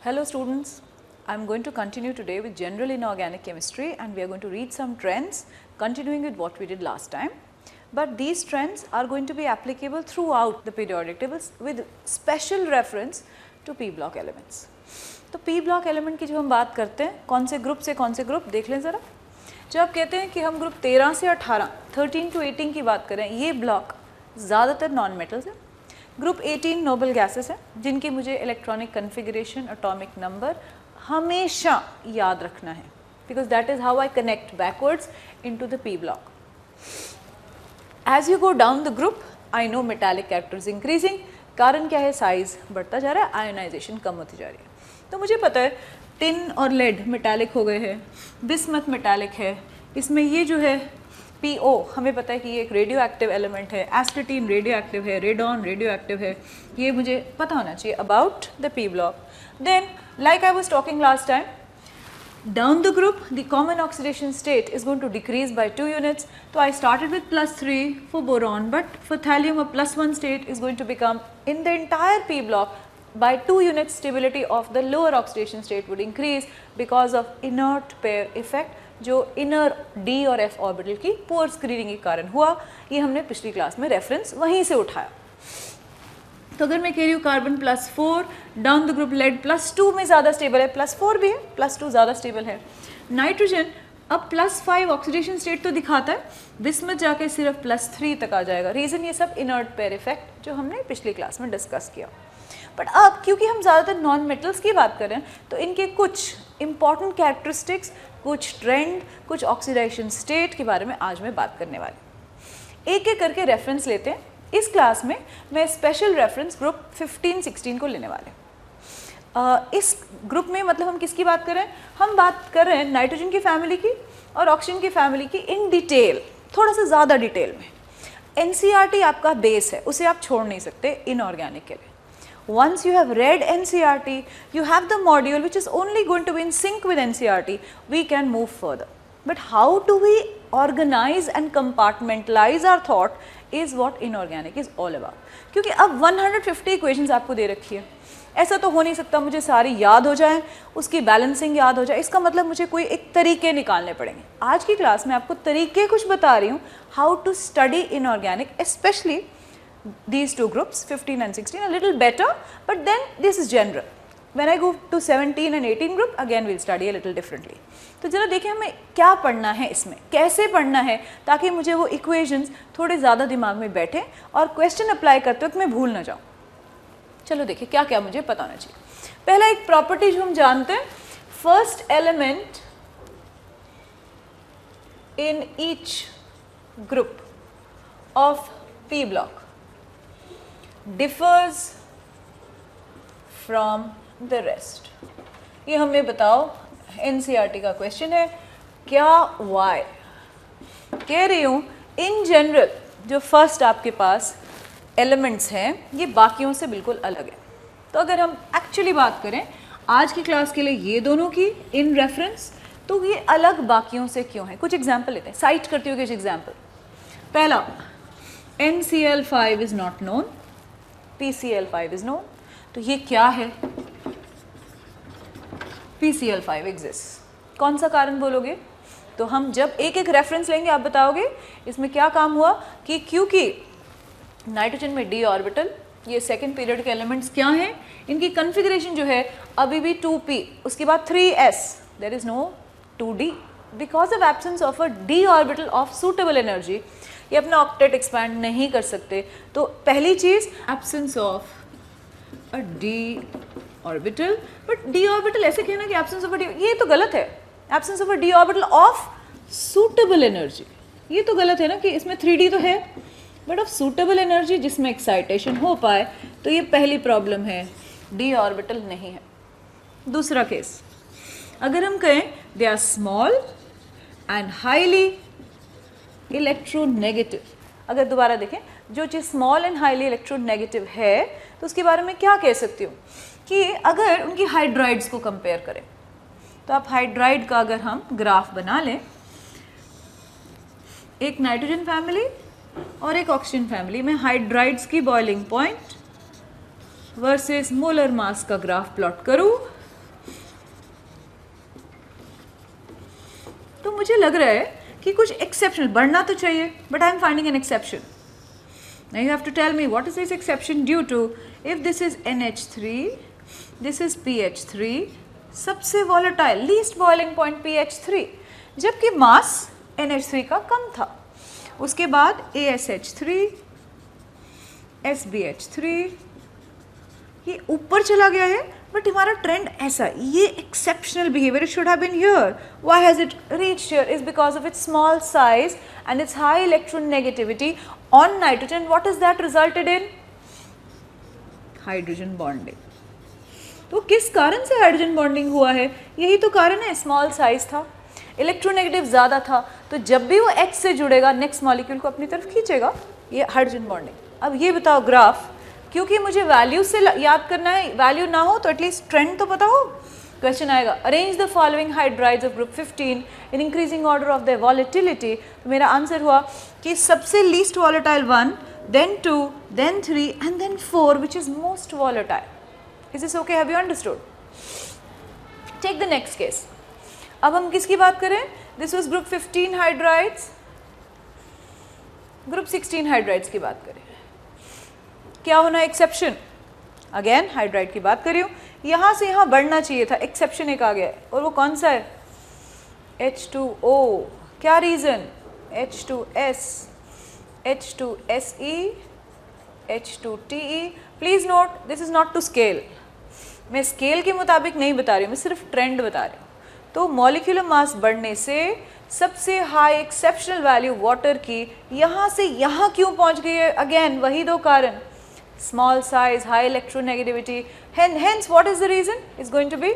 Hello students, I am going to continue today with general inorganic chemistry and we are going to read some trends continuing with what we did last time. But these trends are going to be applicable throughout the periodic tables with special reference to p block elements. तो p block element की जब हम बात करते हैं कौन से group से कौन से ग्रुप देख लें ज़रा. जब आप कहते हैं कि हम ग्रुप 13 से 18 13 to 18 की बात करें, ये ब्लॉक ज़्यादातर नॉन मेटल्स हैं. ग्रुप 18 नोबल गैसेस हैं जिनकी मुझे इलेक्ट्रॉनिक कन्फिगरेशन एटॉमिक नंबर हमेशा याद रखना है because that is how I connect backwards into the P block. As you go down the group I know metallic characters increasing. कारण क्या है, साइज बढ़ता जा रहा है, आयोनाइजेशन कम होती जा रही है. तो मुझे पता है टिन और लेड मेटालिक हो गए हैं, बिस्मथ मेटालिक है, इसमें ये जो है PO हमें पता है कि ये एक रेडियो एक्टिव एलिमेंट है, एस्टेटीन रेडियो एक्टिव है, रेडॉन रेडियो एक्टिव है, ये मुझे पता होना चाहिए about the P block. Then like I was talking last time, down the group the common oxidation state is going to decrease by 2 units. So I started with +3 for boron, but for thallium a +1 state is going to become in the entire P block by 2 units stability of the lower oxidation state would increase because of inert pair effect जो inner D और F orbital की poor screening के कारण हुआ. ये हमने पिछली class में रेफरेंस वहीं से उठाया. तो अगर मैं कह रही हूँ carbon +4 down the group lead +2 में ज़्यादा स्टेबल है, +4 भी है, +2 ज़्यादा स्टेबल है. नाइट्रोजन अब +5 ऑक्सीडेशन स्टेट तो दिखाता है, बिस्मथ जाके सिर्फ +3 तक आ जाएगा. रीज़न ये सब इनर्ट पेयर इफेक्ट जो हमने पिछली क्लास में डिस्कस किया. बट अब क्योंकि हम ज़्यादातर नॉन मेटल्स की बात कर रहे हैं तो इनके कुछ इंपॉर्टेंट कैरेक्टरिस्टिक्स, कुछ ट्रेंड, कुछ ऑक्सीडेशन स्टेट के बारे में आज मैं बात करने वाली. एक एक करके रेफरेंस लेते हैं. इस क्लास में मैं स्पेशल रेफरेंस ग्रुप 15-16 को लेने वाले. इस ग्रुप में मतलब हम किसकी बात कर रहे हैं, हम बात कर रहे हैं नाइट्रोजन की फैमिली की और ऑक्सीजन की फैमिली की इन डिटेल, थोड़ा सा ज़्यादा डिटेल में. NCERT आपका बेस है, उसे आप छोड़ नहीं सकते इनऑर्गेनिक के लिए. Once you have read NCERT, you have the module which is only going to be in sync with NCERT, we can move further. But how do we organize and compartmentalize our thought is what inorganic is all about. क्योंकि अब 150 equations आपको दे रखी है, ऐसा तो हो नहीं सकता मुझे सारी याद हो जाए, उसकी बैलेंसिंग याद हो जाए. इसका मतलब मुझे कोई एक तरीके निकालने पड़ेंगे. आज की क्लास में आपको तरीके कुछ बता रही हूँ, how to study inorganic, specially these two groups 15 and 16 a little better, but then this is general. When I go to 17 and 18 group again we'll study a little differently. तो जरा देखिए हमें क्या पढ़ना है, इसमें कैसे पढ़ना है ताकि मुझे वो इक्वेशंस थोड़े ज़्यादा दिमाग में बैठे और क्वेश्चन अप्लाई करते वक्त मैं भूल ना जाऊँ. चलो देखिए क्या क्या मुझे पता होना चाहिए. पहला एक प्रॉपर्टी जो हम जानते हैं, first element in each group of P block differs from the rest. ये हमें बताओ, NCERT का क्वेश्चन है. क्या why कह रही हूँ, इन जनरल जो फर्स्ट आपके पास एलिमेंट्स हैं ये बाकियों से बिल्कुल अलग है. तो अगर हम एक्चुअली बात करें आज की क्लास के लिए ये दोनों की इन रेफरेंस, तो ये अलग बाकियों से क्यों है. कुछ एग्जाम्पल लेते हैं, साइट करती हूँ कुछ एग्जाम्पल. पहला, NCl5 is not known, PCl5 is known. तो ये क्या है, PCl5 एग्जिस्ट. कौन सा कारण बोलोगे, तो हम जब एक एक रेफरेंस लेंगे आप बताओगे इसमें क्या काम हुआ कि क्योंकि नाइट्रोजन में d ऑर्बिटल, ये सेकेंड पीरियड के एलिमेंट्स क्या हैं, इनकी कन्फिगरेशन जो है अभी भी 2p, उसके बाद 3s, there is no 2d because of absence of a d orbital of suitable energy. ये अपना ऑक्टेट एक्सपैंड नहीं कर सकते. तो पहली चीज absence of a d orbital. But d orbital ऐसे कहना कि एब्सेंस ऑफ अ d, ये तो गलत है. Absence of a d orbital of suitable energy, ये तो गलत है ना कि इसमें 3d तो है बट ऑफ सूटेबल एनर्जी जिसमें एक्साइटेशन हो पाए. तो ये पहली प्रॉब्लम है, d ऑर्बिटल नहीं है. दूसरा केस, अगर हम कहें they are small and highly electronegative. अगर दोबारा देखें, जो चीज़ स्मॉल एंड हाईली इलेक्ट्रोनेगेटिव है तो उसके बारे में क्या कह सकती हूँ कि अगर उनकी हाइड्राइड्स को कंपेयर करें, तो आप हाइड्राइड का अगर हम ग्राफ बना लें, एक नाइट्रोजन फैमिली और एक ऑक्सीजन फैमिली में हाइड्राइड्स की boiling point versus molar mass का ग्राफ प्लॉट करूँ मुझे लग रहा है कि कुछ एक्सेप्शनल बढ़ना तो चाहिए, but I am finding an exception. Now you have to tell me what is this exception due to. If this is NH3, this is PH3, सबसे volatile, least boiling point PH3, जबकि मास NH3 का कम था. उसके बाद ASH3, SBH3, ये ऊपर चला गया है, बट हमारा ट्रेंड ऐसा, ये exceptional behaviour should have been here. Why has it reached here is because of its small size and its high electronegativity on nitrogen. What is that resulted in? Hydrogen bonding. तो किस कारण से hydrogen bonding हुआ है? यही तो कारण है, स्मॉल साइज था, इलेक्ट्रोनेगेटिव ज़्यादा था, तो जब भी वो H से जुड़ेगा नेक्स्ट मॉलिक्यूल को अपनी तरफ खींचेगा, ये हाइड्रोजन बॉन्डिंग. अब ये बताओ ग्राफ, क्योंकि मुझे वैल्यू से याद करना है, वैल्यू ना हो तो एटलीस्ट ट्रेंड तो पता हो. क्वेश्चन आएगा arrange the following hydrides of group 15 in increasing order of the volatility. तो मेरा आंसर हुआ कि सबसे least volatile 1, then 2, then 3 and then 4 which is most volatile. Is this okay? Have you understood? Take the next case. अब हम किसकी बात करें? This was group 15 hydrides, group 16 hydrides की बात करें. क्या होना एक्सेप्शन? अगेन हाइड्राइड की बात कर रही हूँ. यहाँ से यहाँ बढ़ना चाहिए था, एक्सेप्शन एक आ गया है, और वो कौन सा है? H2O. क्या reason? H2S, H2SE, H2TE. Please note this is not to scale. मैं स्केल के मुताबिक नहीं बता रही हूँ, मैं सिर्फ ट्रेंड बता रही हूँ. तो मॉलिक्यूलर मास बढ़ने से सबसे हाई एक्सेप्शनल वैल्यू वाटर की यहाँ से यहाँ क्यों पहुँच गई है? अगेन वही दो कारण, small size, high electronegativity, hence what is the reason? It's going to be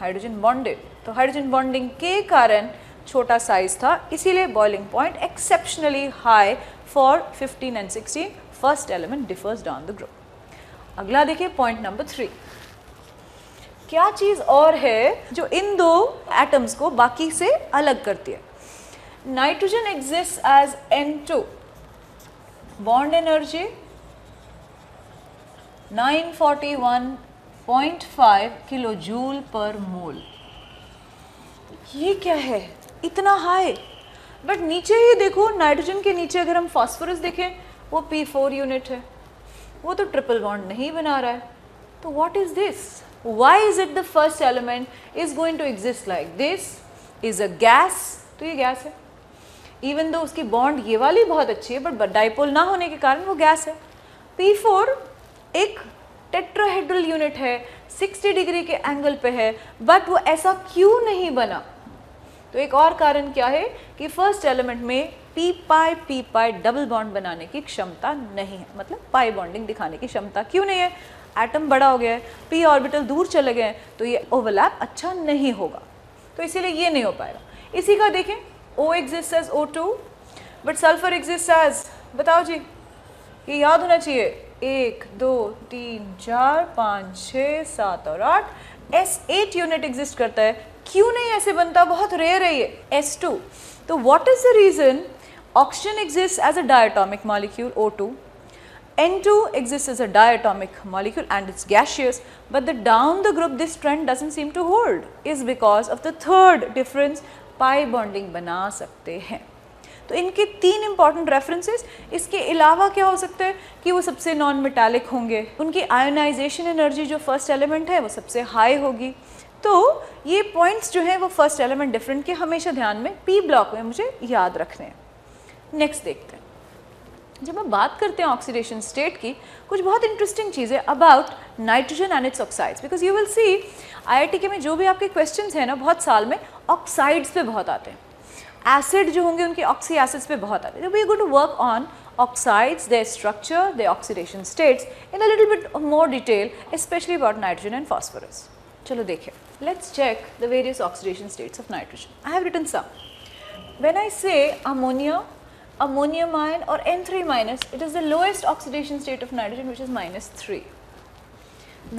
hydrogen bonded. तो हाइड्रोजन बॉन्डिंग के कारण छोटा साइज था, इसीलिए boiling point exceptionally high for 15 and 16. First element differs down the group. अगला देखिए पॉइंट नंबर 3. क्या चीज़ और है जो इन दो एटम्स को बाकी से अलग करती है? Nitrogen exist as N2, bond energy 941.5 kilo joule per mole. ये क्या है इतना हाई? बट नीचे ही देखो, नाइट्रोजन के नीचे अगर हम फास्फोरस देखें वो P4 यूनिट है, वो तो ट्रिपल बॉन्ड नहीं बना रहा है. तो what is this? Why is it the first element is going to exist like this? Is a gas. तो ये गैस है, इवन दो उसकी बॉन्ड ये वाली बहुत अच्छी है, बट डाइपोल ना होने के कारण वो गैस है. P4 एक टेट्राहेड्रल यूनिट है, 60 डिग्री के एंगल पे है, बट वो ऐसा क्यों नहीं बना? तो एक और कारण क्या है कि फर्स्ट एलिमेंट में p पाई डबल बॉन्ड बनाने की क्षमता नहीं है, मतलब पाई बॉन्डिंग दिखाने की क्षमता क्यों नहीं है? एटम बड़ा हो गया है, p ऑर्बिटल दूर चले गए हैं, तो ये ओवरलैप अच्छा नहीं होगा, तो इसीलिए ये नहीं हो पाएगा. इसी का देखें, O exist as O2, but sulphur exist as, बताओ जी, ये याद होना चाहिए, 1 2 3 4 5 6 7 और 8. S8 यूनिट एग्जिस्ट करता है, क्यों नहीं ऐसे बनता? बहुत रेयर है ये. S2. तो what is the reason? Oxygen exist as a diatomic molecule O2, N2 exists as a diatomic molecule and it's gaseous, but the down the group this trend doesn't seem to hold is because of the third difference, pi bonding बना सकते हैं. तो इनके 3 important references. इसके अलावा क्या हो सकता है कि वो सबसे नॉन मेटालिक होंगे, उनकी आयोनाइजेशन एनर्जी जो फर्स्ट एलिमेंट है वो सबसे हाई होगी. तो ये पॉइंट्स जो हैं वो फर्स्ट एलिमेंट डिफरेंट के हमेशा ध्यान में P ब्लॉक में मुझे याद रखने हैं. नेक्स्ट देखते हैं. जब हम बात करते हैं ऑक्सीडेशन स्टेट की, कुछ बहुत इंटरेस्टिंग चीज़ें about nitrogen and it's oxides, because you will see IIT के में जो भी आपके क्वेश्चंस हैं ना, बहुत साल में ऑक्साइड्स पे बहुत आते हैं. एसिड जो होंगे उनके ऑक्सी एसिड्स पे बहुत आते हैं. We are going to work on oxides, their structure, their oxidation states in a little bit more detail, specially about nitrogen and phosphorus. चलो देखिए, let's check the various oxidation states of nitrogen. I have written some. When I say ammonia, ammonium ion or N3 minus, it is the lowest oxidation state of nitrogen, which is -3.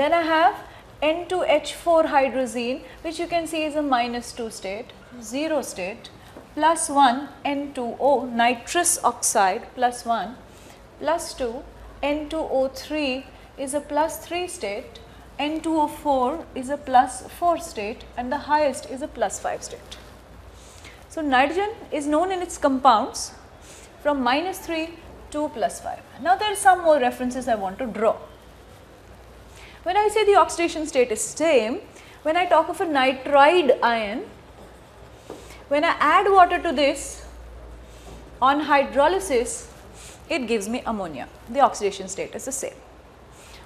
Then I have N2H4 hydrazine, which you can see is a -2 state, 0 state, +1 N2O nitrous oxide, +1, +2 N2O3 is a +3 state, N2O4 is a +4 state, and the highest is a +5 state. So nitrogen is known in its compounds from -3 to +5. Now there are some more references I want to draw. When I say the oxidation state is same, when I talk of a nitride ion, when I add water to this on hydrolysis, it gives me ammonia. The oxidation state is the same.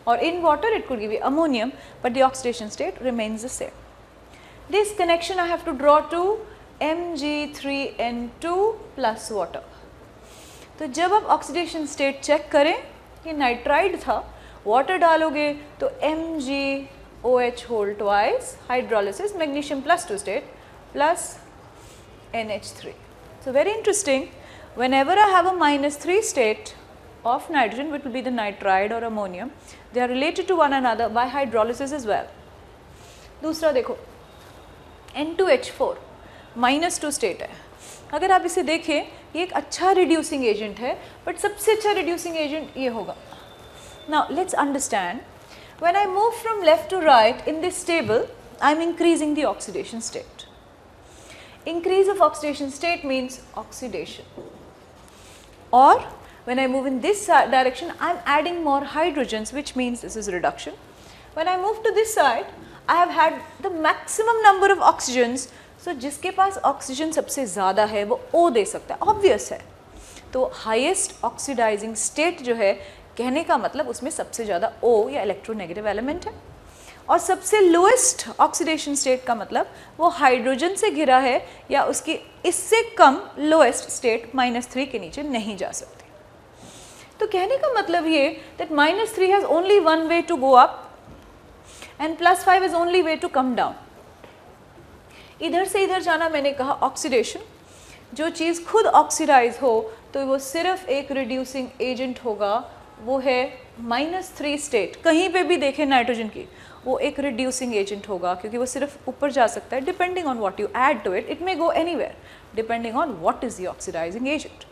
Or in water it could give you ammonium, but the oxidation state remains the same. This connection I have to draw to Mg3n2 plus water. तो जब आप oxidation state check करें, ये nitride था, water डालोगे तो MgOH whole twice, hydrolysis magnesium +2 state plus NH3. So very interesting, whenever I have a -3 state of nitrogen, which will be the nitride or ammonium, they are related to one another by hydrolysis as well. दूसरा देखो N2H4 -2 state है. अगर आप इसे देखें, ये एक अच्छा रिड्यूसिंग एजेंट है, बट सबसे अच्छा रिड्यूसिंग एजेंट ये होगा. Now let's understand, when I move from left to right in this table, I am increasing the oxidation state. Increase of oxidation state means oxidation. Or when I move in this direction, I am adding more hydrogens, which means this is reduction. When I move to this side, I have had the maximum number of oxygens. So जिसके पास oxygen सबसे ज़्यादा है वो O दे सकता है, obvious है. तो highest oxidising state जो है, कहने का मतलब उसमें सबसे ज़्यादा O या इलेक्ट्रोनेगेटिव एलिमेंट है. और सबसे लोएस्ट ऑक्सीडेशन स्टेट का मतलब वो हाइड्रोजन से घिरा है या उसकी इससे कम लोएस्ट स्टेट -3 के नीचे नहीं जा सकती. तो कहने का मतलब ये that -3 has only one way to go up and +5 is only way to come down. इधर से इधर जाना, मैंने कहा ऑक्सीडेशन, जो चीज़ खुद ऑक्सीडाइज हो तो वो सिर्फ एक रिड्यूसिंग एजेंट होगा, वो है -3 स्टेट. कहीं पे भी देखें नाइट्रोजन की, वो एक रिड्यूसिंग एजेंट होगा, क्योंकि वो सिर्फ ऊपर जा सकता है. Depending on what you add to it, it may go anywhere depending on what is the oxidising agent.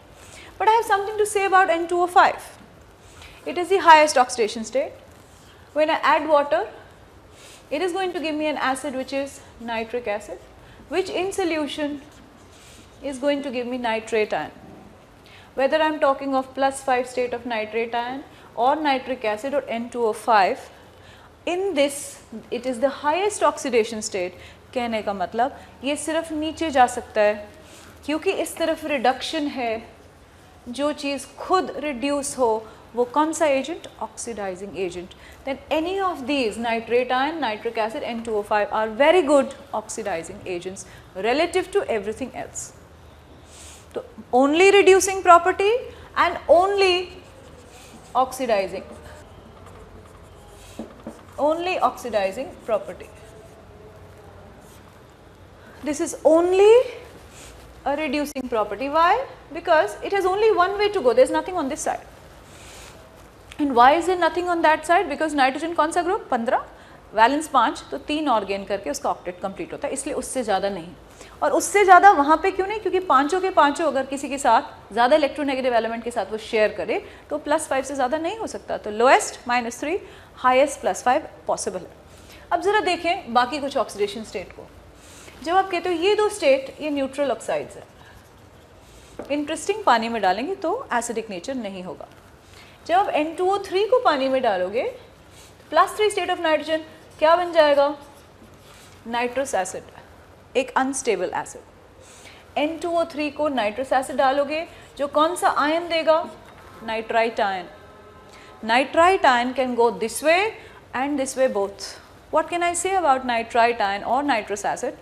But I have something to say about N2O5. It is the highest oxidation state. When I add water, it is going to give me an acid which is nitric acid, which in solution is going to give me nitrate ion. Whether I am talking of +5 state of nitrate ion or nitric acid or N2O5, in this it is the highest oxidation state. कहने का मतलब ये सिर्फ नीचे जा सकता है, क्योंकि इस तरफ रिडक्शन है. जो चीज़ खुद रिड्यूस हो वो कौन सा agent? Oxidising agent. Then any of these, nitrate ion, nitric acid, N2O5 are very good oxidising agents relative to everything else. तो only reducing property and only oxidizing property. This is only a reducing property. Why? Because it has only one way to go. There is nothing on this side. And why is there nothing on that side? Because nitrogen कौन सा group? 15, valence 5, तो 3 और gain करके उसका octet complete होता है, इसलिए उससे ज़्यादा नहीं. और उससे ज़्यादा वहाँ पे क्यों नहीं? क्योंकि पाँचों के पाँचों अगर किसी के साथ ज़्यादा इलेक्ट्रोनेगेटिव एलिमेंट के साथ वो शेयर करे तो +5 से ज़्यादा नहीं हो सकता. तो लोएस्ट -3, हाईएस्ट +5 पॉसिबल है. अब ज़रा देखें बाकी कुछ ऑक्सीडेशन स्टेट को. जब आप कहते हो ये दो स्टेट, ये न्यूट्रल ऑक्साइड्स है, इंटरेस्टिंग, पानी में डालेंगे तो एसिडिक नेचर नहीं होगा. जब आप N2O3 को पानी में डालोगे, +3 स्टेट ऑफ नाइट्रोजन क्या बन जाएगा? नाइट्रस एसिड, एक अनस्टेबल एसिड. N2O3 को नाइट्रस एसिड डालोगे, जो कौन सा आयन देगा? Nitrite ion. Nitrite ion can go this way and this way both. What can I say about nitrite ion or nitrous acid?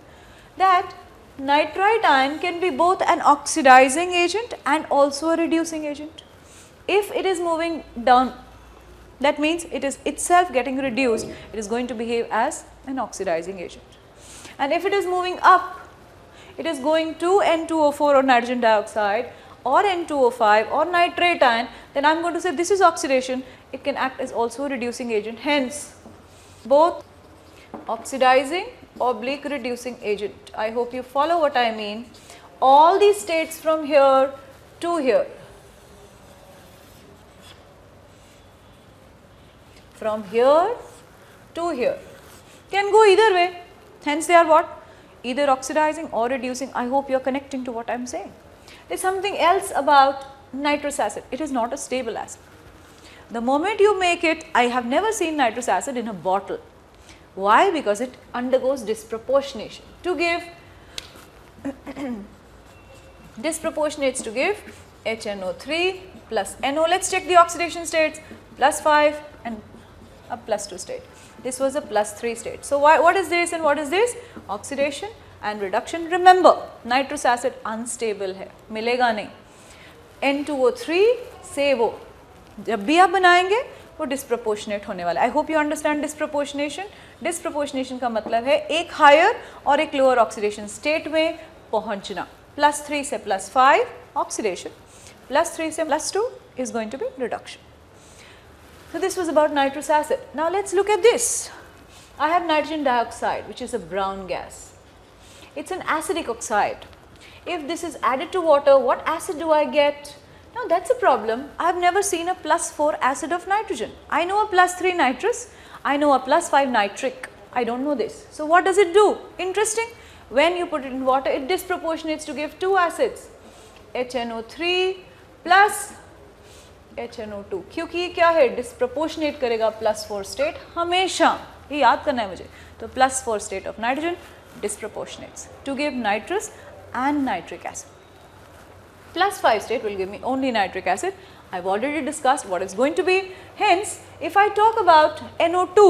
That nitrite ion can be both an oxidizing agent and also a reducing agent. If it is moving down, that means it is itself getting reduced, it is going to behave as an oxidizing agent. And if it is moving up, it is going to N2O4 or nitrogen dioxide or N2O5 or nitrate ion, then I am going to say this is oxidation. It can act as also a reducing agent. Hence, both oxidizing oblique reducing agent. I hope you follow what I mean. All these states from here to here, from here to here, can go either way. Hence they are what? either oxidizing or reducing. I hope you are connecting to what I am saying. There is something else about nitrous acid. It is not a stable acid. The moment you make it, I have never seen nitrous acid in a bottle. Why? Because it undergoes disproportionation to give disproportionates to give HNO3 plus NO. Let's check the oxidation states, +5 and a +2 state. This was a +3 state. So what is this and what is this? Oxidation and reduction. Remember, nitrous acid unstable है, मिलेगा नहीं. N2O3 से वो जब भी आप बनाएंगे वो डिस्प्रपोर्शनेट होने वाला है. I hope you understand disproportionation. Disproportionation का मतलब है एक हायर और एक लोअर ऑक्सीडेशन स्टेट में पहुंचना. +3 से +5 ऑक्सीडेशन, +3 से +2 is going to be reduction. So this was about nitrous acid. Now let's look at this. I have nitrogen dioxide, which is a brown gas. It's an acidic oxide. If this is added to water, what acid do I get? Now that's a problem. I have never seen a +4 acid of nitrogen. I know a +3 nitrous, I know a +5 nitric. I don't know this. So what does it do? Interesting. When you put it in water, it disproportionates to give 2 acids, HNO3 plus HNO2. क्योंकि ये क्या है? Disproportionate करेगा +4 state हमेशा. ये याद करना है मुझे. तो +4 state of nitrogen disproportionates to give nitrous and nitric acid. +5 state will give me only nitric acid. I have already discussed what is going to be. Hence, if I talk about NO2,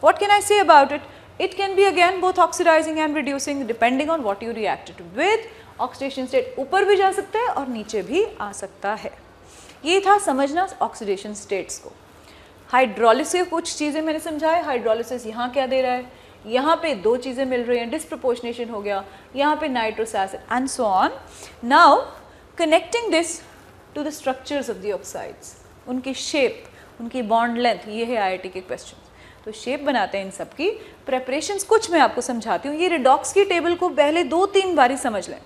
what can I say about it? It can be again both oxidizing and reducing depending on what you react it with. Oxidation state ऊपर भी जा सकता है और नीचे भी आ सकता है. ये था समझना ऑक्सीडेशन स्टेट्स को. हाइड्रोलिसिस कुछ चीज़ें मैंने समझाए. हाइड्रोलिसिस यहाँ क्या दे रहा है, यहाँ पे 2 चीज़ें मिल रही हैं, डिस्प्रपोर्शनेशन हो गया, यहाँ पे nitrous acid and so on. Now connecting this to the structures of the oxides, उनकी शेप, उनकी बॉन्ड लेंथ, ये है IIT के क्वेश्चन. तो शेप बनाते हैं इन सब की. प्रेपरेशंस कुछ मैं आपको समझाती हूँ. ये रिडॉक्स की टेबल को पहले 2-3 बारी समझ लें.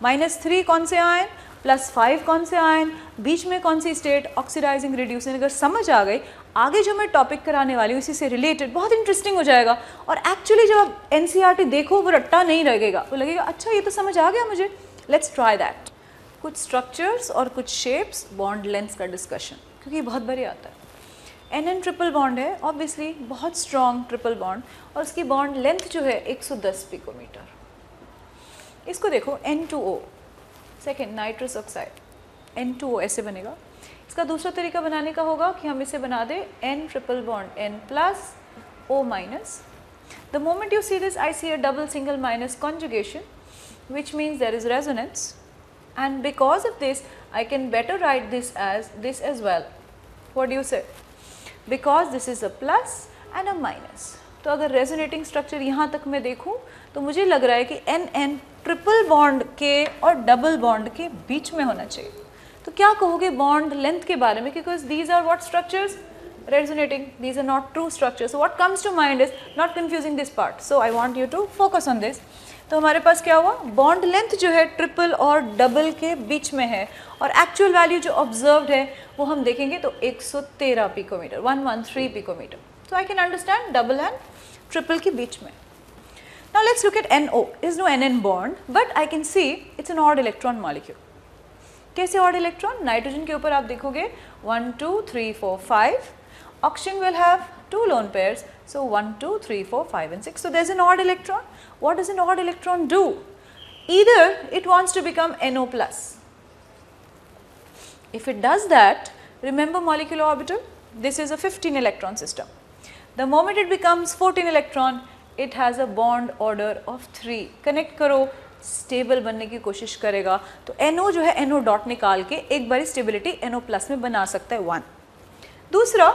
-3 कौन से आयन, +5 कौन से आयन, बीच में कौन सी स्टेट, ऑक्सीडाइजिंग रिड्यूसिंग. अगर समझ आ गई, आगे जो मैं टॉपिक कराने वाली हूँ इसी से रिलेटेड बहुत इंटरेस्टिंग हो जाएगा. और एक्चुअली जब आप NCERT देखो वो रट्टा नहीं लगेगा, वो लगेगा अच्छा ये तो समझ आ गया मुझे. Let's try that. कुछ स्ट्रक्चर्स और कुछ शेप्स, बॉन्ड लेंथ्स का डिस्कशन, क्योंकि बहुत बारी आता है. NN ट्रिपल बॉन्ड है, ऑब्वियसली बहुत स्ट्रॉन्ग ट्रिपल बॉन्ड, और उसकी बॉन्ड लेंथ जो है 110 पिकोमीटर. इसको देखो N2O, second nitrous oxide, N2O ऐसे बनेगा. इसका दूसरा तरीका बनाने का होगा कि हम इसे बना दें N triple bond N plus O minus. The moment you see this, I see a double single minus conjugation, which means there is resonance, and because of this I can better write this as well. What do you say? Because this is a plus and a minus. तो अगर resonating structure यहाँ तक मैं देखूँ तो मुझे लग रहा है कि NN ट्रिपल बॉन्ड के और डबल बॉन्ड के बीच में होना चाहिए. तो क्या कहोगे बॉन्ड लेंथ के बारे में? Because these are what structures? Resonating. These are not true structures. So what comes to mind is not confusing this part. So I want you to focus on this. तो हमारे पास क्या हुआ, bond length जो है triple और double के बीच में है, और एक्चुअल वैल्यू जो ऑब्जर्व्ड है वो हम देखेंगे तो 113 picometre, 113 picometre. So I can understand double and triple के बीच में. Now let's look at NO. There is no NN bond, but I can see it's an odd electron molecule. कैसे odd electron? नाइट्रोजन के ऊपर आप देखोगे 1, 2, 3, 4, 5. Oxygen will have 2 lone pairs, so 1, 2, 3, 4, 5 and 6. So there's an odd electron. What does an odd electron do? Either it wants to become NO plus. If it does that, remember molecular orbital? This is a 15 electron system. The moment it becomes 14 electron, it has a bond order of 3. Connect करो, stable बनने की कोशिश करेगा. तो NO जो है NO dot निकाल के एक बारी स्टेबिलिटी NO प्लस में बना सकता है 1. दूसरा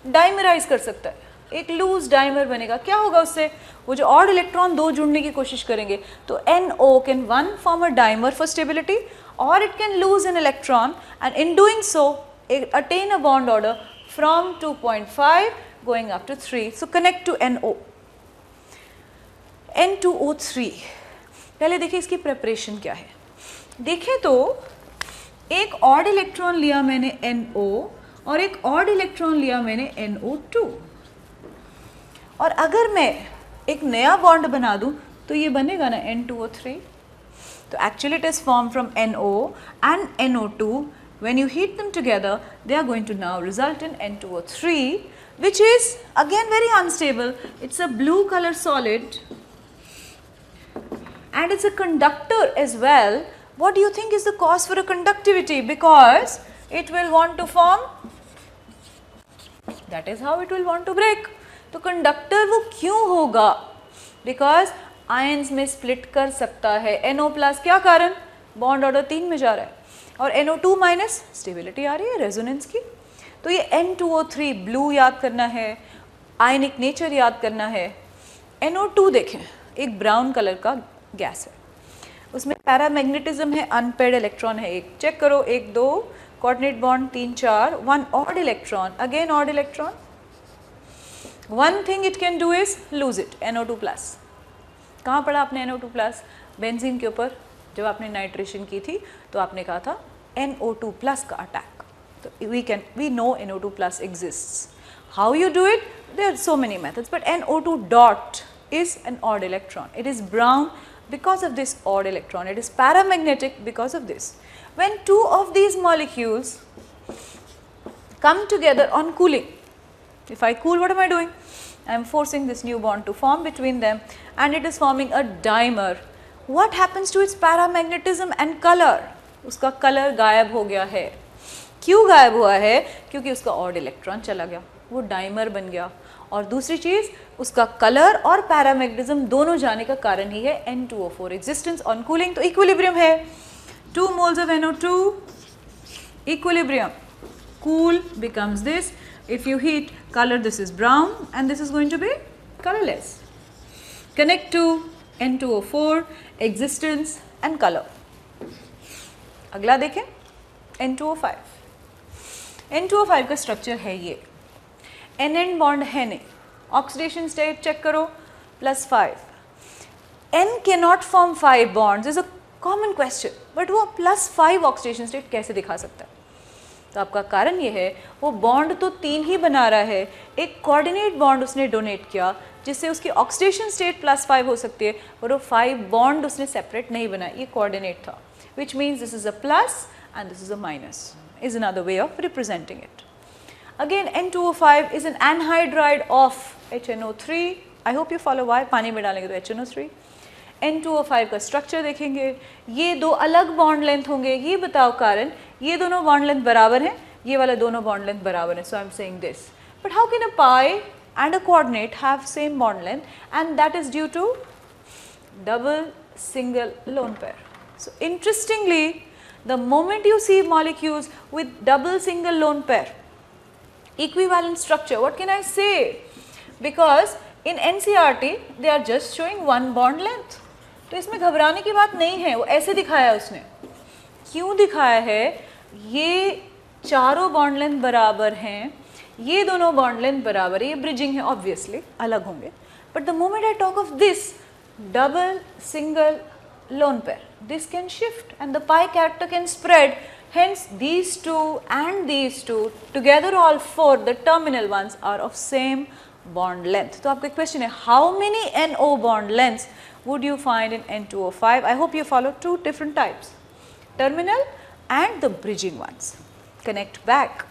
डाइमराइज कर सकता है, एक लूज डाइमर बनेगा. क्या होगा उससे? वो जो ऑड इलेक्ट्रॉन 2 जुड़ने की कोशिश करेंगे तो NO can 1 form a dimer for stability, or it can lose an electron, and in doing so it attain a bond order from 2.5 going up to 3. So connect to NO. N2O3. पहले देखिए इसकी preparation क्या है. देखें तो एक odd electron लिया मैंने NO और एक ऑड इलेक्ट्रॉन लिया मैंने NO2, और अगर मैं एक नया बॉन्ड बना दूं तो ये बनेगा ना N2O3. तो actually it is formed from NO and NO2. When you heat them together, they are going to now result in N2O3, which is again very unstable. It's a blue color solid and it's a conductor as well. What do you think is the cause for a conductivity? Because it will want to form, that is how it will want to break. तो conductor वो क्यों होगा? Because ions में split कर सकता है. NO plus क्या कारण? बॉन्ड ऑर्डर 3 में जा रहा है और NO2 माइनस स्टेबिलिटी आ रही है रेजोनेंस की. तो ये N2O3 ब्लू याद करना है, आयनिक नेचर याद करना है. NO2 देखें, एक ब्राउन कलर का गैस है, उसमें पैरामैग्नेटिज्म है, अनपेयर्ड इलेक्ट्रॉन है एक. चेक करो, 1 2 coordinate bond 3 4, 1 odd electron, again odd electron. One thing it can do is lose it. NO2 plus कहाँ पढ़ा आपने? NO2 प्लस बेंजीन के ऊपर जब आपने नाइट्रेशन की थी तो आपने कहा था NO2 प्लस का अटैक. तो we know NO2 plus exists. How you do it? There are so many methods, but NO2 dot is an odd electron. It is brown because of this odd electron. It is paramagnetic because of this. When two of these molecules come together on cooling, if I cool, what am I doing? I am forcing this new bond to form between them and it is forming a dimer. What happens to its paramagnetism and color? उसका colour गायब हो गया है. क्यों गायब हुआ है? क्योंकि उसका ऑड इलेक्ट्रॉन चला गया, वो डाइमर बन गया. और दूसरी चीज़, उसका कलर और पैरामैग्नेटिज्म दोनों जाने का कारण ही है N2O4 एग्जिस्टेंस ऑन कूलिंग. तो इक्विलिब्रियम है, 2 moles of NO2, equilibrium, cool becomes this. If you heat, color, this is brown and this is going to be colorless. Connect to N2O4 existence and color. अगला देखें, N2O5. N2O5 का structure है ये, N bond है नहीं, oxidation state check करो +5. N cannot form 5 bonds is a common question, but वो +5 oxidation state कैसे दिखा सकता है? तो आपका कारण ये है, वो बॉन्ड तो 3 ही बना रहा है, एक कोऑर्डिनेट बॉन्ड उसने डोनेट किया जिससे उसकी ऑक्सीडेशन स्टेट +5 हो सकती है, और वो 5 बॉन्ड उसने सेपरेट नहीं बनाया, ये कोऑर्डिनेट था. Which means this is a plus and this is a minus, is another way of representing it. Again, N2O5 is an anhydride of HNO3. I hope you follow why. पानी में डालेंगे तो HNO3. N2O5 का structure देखेंगे, ये दो अलग bond length होंगे, ये बताओ कारण. ये दोनों बॉन्ड लेंथ बराबर हैं, ये वाला दोनों बॉन्ड लेंथ बराबर है. So I am saying this. But how can a pi and a coordinate have same bond length? And that is due to double single lone pair. So interestingly, the moment you see molecules with double single lone pair, equivalent structure, what can I say? Because in NCERT they are just showing one bond length. तो इसमें घबराने की बात नहीं है, वो ऐसे दिखाया उसने. क्यों दिखाया है? ये चारों बॉन्ड लेंथ बराबर हैं, ये दोनों बॉन्ड लेंथ बराबर है, ये ब्रिजिंग है, ऑब्वियसली अलग होंगे. But the moment I talk of this double single lone pair, this can shift and the pi character can spread. Hence these two and these two together, all four, the terminal ones are of same bond length. तो आपका question है, how many NO bond lengths would you find in N2O5? I hope you follow two different types, terminal and the bridging ones. Connect back.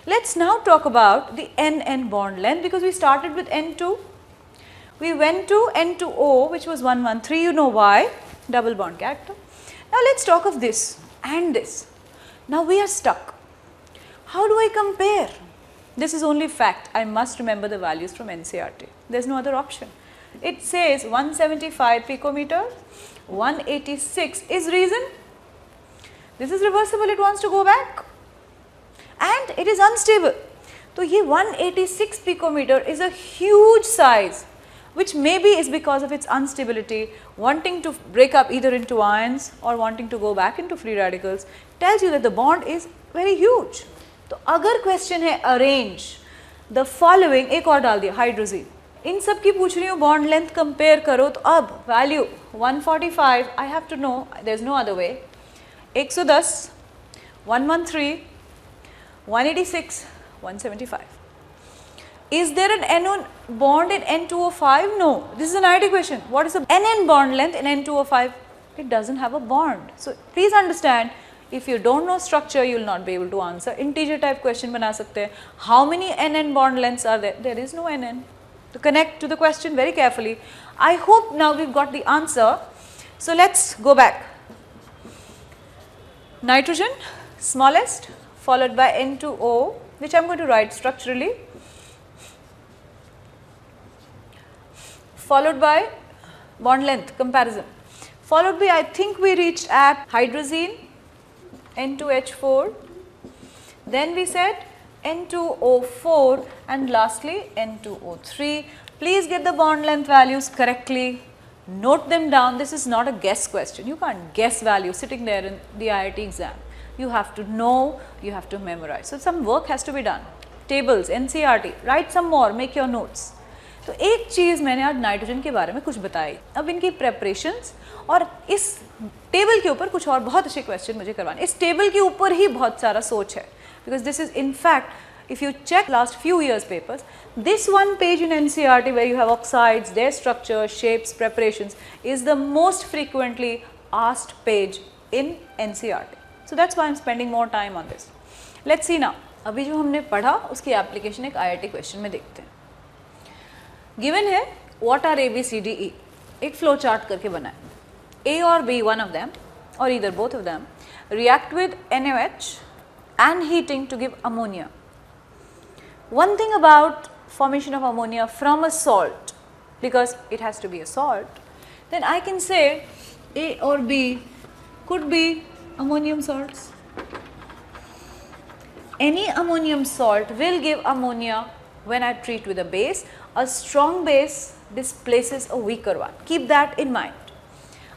Let's now talk about the NN bond length, because we started with N2, we went to N2O, which was 113. You know why? Double bond character. Now let's talk of this and this. Now we are stuck. How do I compare? This is only fact. I must remember the values from NCERT. There's no other option. It says 175 picometer, 186 is reason. This is reversible, it wants to go back. And it is unstable. So ये 186 picometer is a huge size, which maybe is because of its instability, wanting to break up either into ions or wanting to go back into free radicals, tells you that the bond is very huge. तो अगर question है arrange the following, एक और डाल दिया hydrazine, इन सब की पूछ रही हूँ बॉन्ड लेंथ कंपेयर करो. तो अब value 145, I have to know, there is no other way. 110, 113, 186, 175. Is there an NO bond in N2O5? No. This is an IIT question. What is the NN bond length in N2O5? It doesn't have a bond. So please understand, if you don't know structure, you will not be able to answer. Integer type question बना सकते हैं. How many NN bond lengths are there? There is no NN. To connect to the question very carefully. I hope now we've got the answer. So let's go back. Nitrogen, smallest, followed by N2O, which I am going to write structurally, followed by bond length comparison, followed by, I think we reached at hydrazine, N2H4, then we said N2O4, and lastly N2O3. Please get the bond length values correctly, note them down. This is not a guess question. You can't guess values sitting there in the IIT exam. You have to know, you have to memorize. So some work has to be done. Tables, NCERT, write some more, make your notes. तो एक चीज़ मैंने आज nitrogen के बारे में कुछ बताई. अब इनकी प्रेपरेशंस और इस टेबल के ऊपर कुछ और बहुत अच्छे क्वेश्चन मुझे करवाने. इस टेबल के ऊपर ही बहुत सारा सोच है, because this is in fact, if you check last few years papers, this one page in NCERT where you have oxides, their structure, shapes, preparations is the most frequently asked page in NCERT. So that's why I'm spending more time on this. Let's see now. अभी जो हमने पढ़ा उसकी application एक IIT question में देखते हैं. Given है what are A, B, C, D, E. एक फ्लो चार्ट करके बनाए. A और B, one of them or either both of them react with NaOH and heating to give ammonia. One thing about formation of ammonia from a salt, because it has to be a salt, then I can say A or B could be ammonium salts. Any ammonium salt will give ammonia when I treat with a base. A strong base displaces a weaker one. Keep that in mind.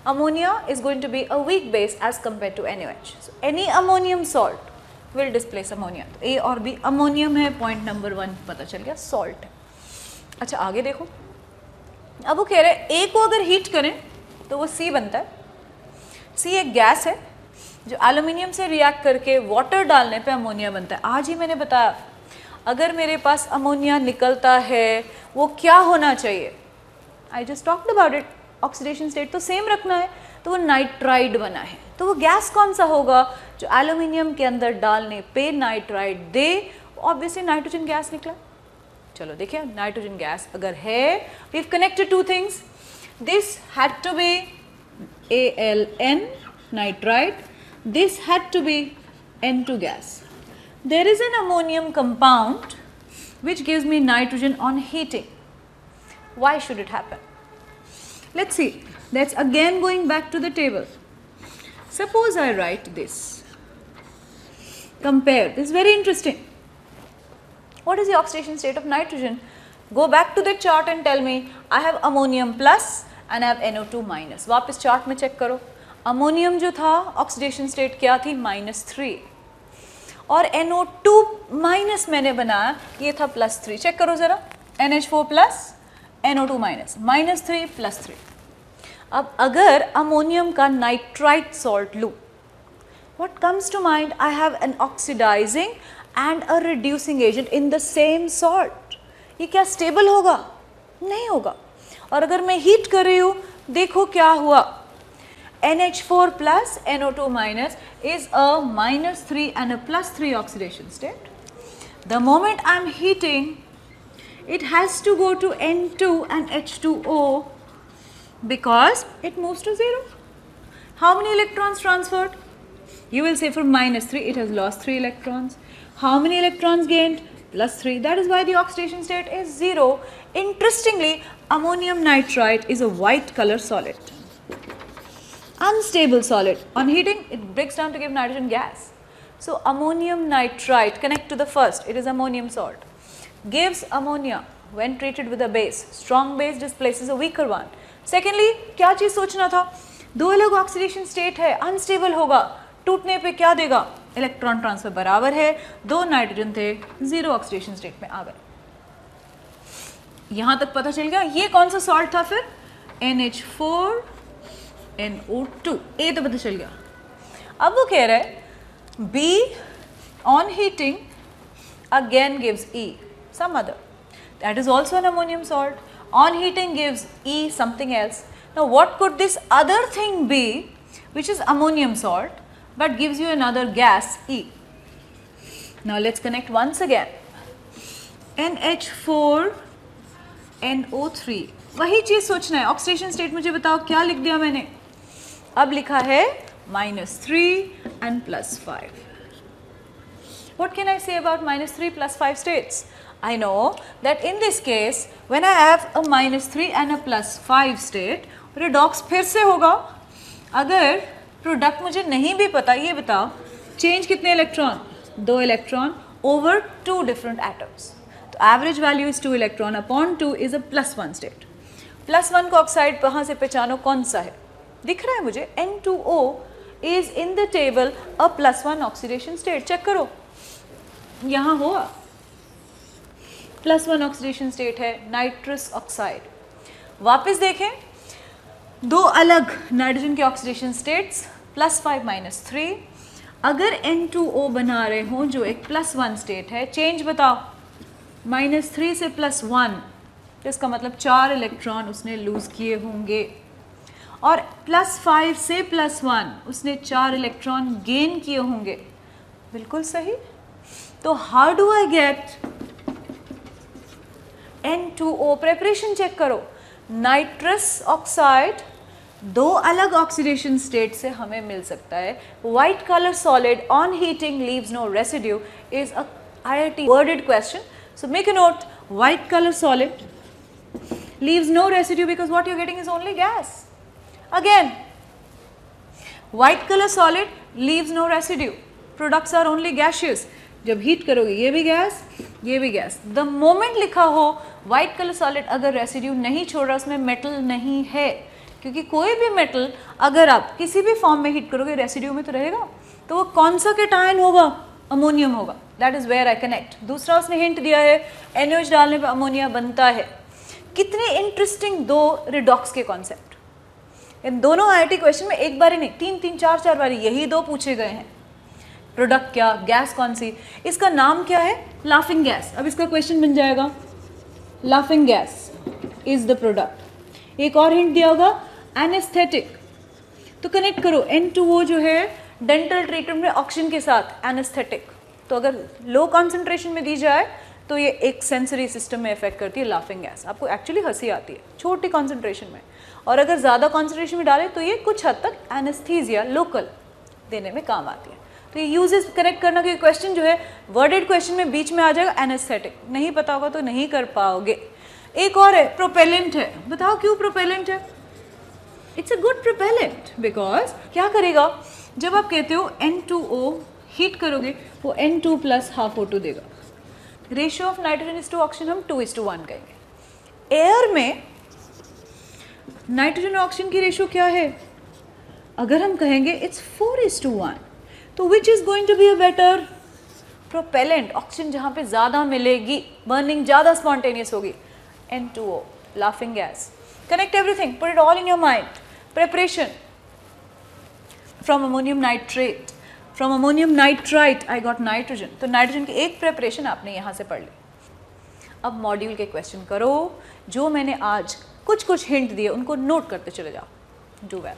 Ammonia is going to be a weak base as compared to NaOH. So any ammonium salt will displace ammonia. तो A और B ammonium है, point number 1 पता चल गया, salt है. अच्छा आगे देखो, अब वो कह रहे हैं A को अगर हीट करें तो वो C बनता है. C एक गैस है जो एल्यूमिनियम से रिएक्ट करके वाटर डालने पे अमोनिया बनता है. आज ही मैंने बताया, अगर मेरे पास अमोनिया निकलता है वो क्या होना चाहिए. I just talked about it. Oxidation state तो सेम रखना है, तो वो नाइट्राइड बना है. तो वो गैस कौन सा होगा जो एल्यूमिनियम के अंदर डालने पे नाइट्राइड दे. ऑब्वियसली नाइट्रोजन गैस निकला. चलो देखिए, नाइट्रोजन गैस अगर है, we have connected two things. This had to be ALN nitride, this had to be N2 gas. There is an ammonium compound which gives me nitrogen on heating. Why should it happen? Let's see. That's again going back to the table. Suppose I write this. Compare. This is very interesting. What is the oxidation state of nitrogen? Go back to the chart and tell me. I have ammonium plus and I have NO2 minus. वापस chart में check करो. Ammonium जो था oxidation state क्या थी, -3, और NO2 minus मैंने बनाया, ये था +3. चेक करो ज़रा, NH4 प्लस NO2 माइनस, -3 +3. अब अगर अमोनियम का नाइट्राइट सॉल्ट लूँ, what comes to mind? I have an oxidizing and a reducing agent in the same salt. ये क्या स्टेबल होगा? नहीं होगा. और अगर मैं हीट कर रही हूँ, देखो क्या हुआ. NH4 plus NO2 minus is a -3 and a +3 oxidation state. The moment I am heating, it has to go to N2 and H2O because it moves to 0. How many electrons transferred? You will say from -3 it has lost 3 electrons. How many electrons gained? +3. That is why the oxidation state is 0. Interestingly, ammonium nitrite is a white color solid. Unstable solid. On heating, it breaks down to give nitrogen gas. So ammonium nitrite, connect to the first, it is ammonium salt, gives ammonia when treated with a base. Strong base displaces a weaker one. Secondly, क्या चीज़ सोचना था, दो अलग oxidation state है, unstable होगा, टूटने पे क्या देगा, इलेक्ट्रॉन ट्रांसफर बराबर है, 2 नाइट्रोजन थे, 0 ऑक्सीडेशन स्टेट में आ गए. यहाँ तक पता चल गया. ये कौन सा सॉल्ट था फिर, NH4 NO2. ए तो पता चल गया. अब वो कह रहा है B on heating again gives E, some other. that is also an ammonium salt. On heating gives E something else. Now what could this other thing be which is ammonium salt but gives you another gas E? Now let's connect once again. NH4 NO3, वही चीज सोचना है. Oxidation state मुझे बताओ क्या लिख दिया मैंने. अब लिखा है -3 and +5. What can I say about -3 +5 states? I know that in this case when I have a -3 and a +5 state, redox फिर से होगा. अगर प्रोडक्ट मुझे नहीं भी पता, ये बताओ चेंज कितने electron? 2 electron over 2 different atoms. तो average value is 2 electron upon 2 is a +1 state. +1 का ऑक्साइड कहाँ से पहचानो कौन सा है? दिख रहा है मुझे N2O is in the table a +1 oxidation state. Check करो यहाँ हुआ +1 ऑक्सीडेशन स्टेट है, नाइट्रस ऑक्साइड. वापस देखें, 2 अलग नाइट्रोजन के ऑक्सीडेशन स्टेट्स +5 -3. अगर N2O बना रहे हों जो एक +1 स्टेट है, चेंज बताओ. -3 से +1, तो इसका मतलब 4 इलेक्ट्रॉन उसने लूज किए होंगे. और +5 से +1 उसने 4 इलेक्ट्रॉन गेन किए होंगे. बिल्कुल सही. तो how do I get N2O? Preparation check करो. नाइट्रस ऑक्साइड 2 अलग ऑक्सीडेशन स्टेट से हमें मिल सकता है. White colour solid on heating leaves no residue is a IIT worded question. So make a note, white color solid leaves no residue because what you're getting is only gas. Again, white color solid leaves no residue. Products are only gaseous. जब heat करोगे ये भी gas, ये भी gas. The moment लिखा हो white colour solid अगर residue नहीं छोड़ रहा, उसमें मेटल नहीं है. क्योंकि कोई भी मेटल अगर आप किसी भी फॉर्म में हीट करोगे रेसिड्यू में तो रहेगा. तो वो कौन सा केटायन होगा? अमोनियम होगा. That is where I connect. दूसरा उसने हिंट दिया है NaOH डालने पर अमोनिया बनता है. कितने इंटरेस्टिंग 2 रिडॉक्स के कॉन्सेप्ट. इन दोनों IIT क्वेश्चन में एक बार ही नहीं, 3 4 बार यही 2 पूछे गए हैं. प्रोडक्ट क्या, गैस कौन सी. इसका नाम क्या है? Laughing gas. अब इसका क्वेश्चन बन जाएगा laughing gas is the product. एक और हिंट दिया होगा एनेस्थेटिक. तो कनेक्ट करो, N2O जो है डेंटल ट्रीटमेंट में ऑक्सीजन के साथ एनेस्थेटिक. तो अगर लो कॉन्सेंट्रेशन में दी जाए तो ये एक सेंसरी सिस्टम में इफेक्ट करती है लाफिंग गैस. आपको एक्चुअली हंसी आती है छोटी कॉन्सेंट्रेशन में, और अगर ज़्यादा कॉन्सेंट्रेशन में डालें तो ये कुछ हद तक एनेस्थीसिया लोकल देने में काम आती है. तो ये यूजेस करेक्ट करना, कि क्वेश्चन जो है वर्डेड क्वेश्चन में बीच में आ जाएगा एनेस्थेटिक. नहीं पता होगा तो नहीं कर पाओगे. एक और है प्रोपेलेंट है. बताओ क्यों प्रोपेलेंट है? It's a good propellant because क्या करेगा, जब आप कहते हो N2O हीट करोगे वो N2 + ½ O2 देगा. Ratio of nitrogen is to oxygen हम 2:1 कहेंगे. एयर में नाइट्रोजन और ऑक्सीजन की रेशियो क्या है? अगर हम कहेंगे इट्स 4:1, तो which is going to be a better propellant? Oxygen जहाँ पे ज़्यादा मिलेगी, बर्निंग ज़्यादा स्पॉन्टेनियस होगी. N2O, laughing gas. Connect everything, put it all in your mind. Preparation from ammonium nitrate, from ammonium nitrite I got nitrogen. तो nitrogen की एक preparation आपने यहाँ से पढ़ ली. अब मॉड्यूल के क्वेश्चन करो. जो मैंने आज कुछ हिंट दिए उनको नोट करते चले जाओ. Do well.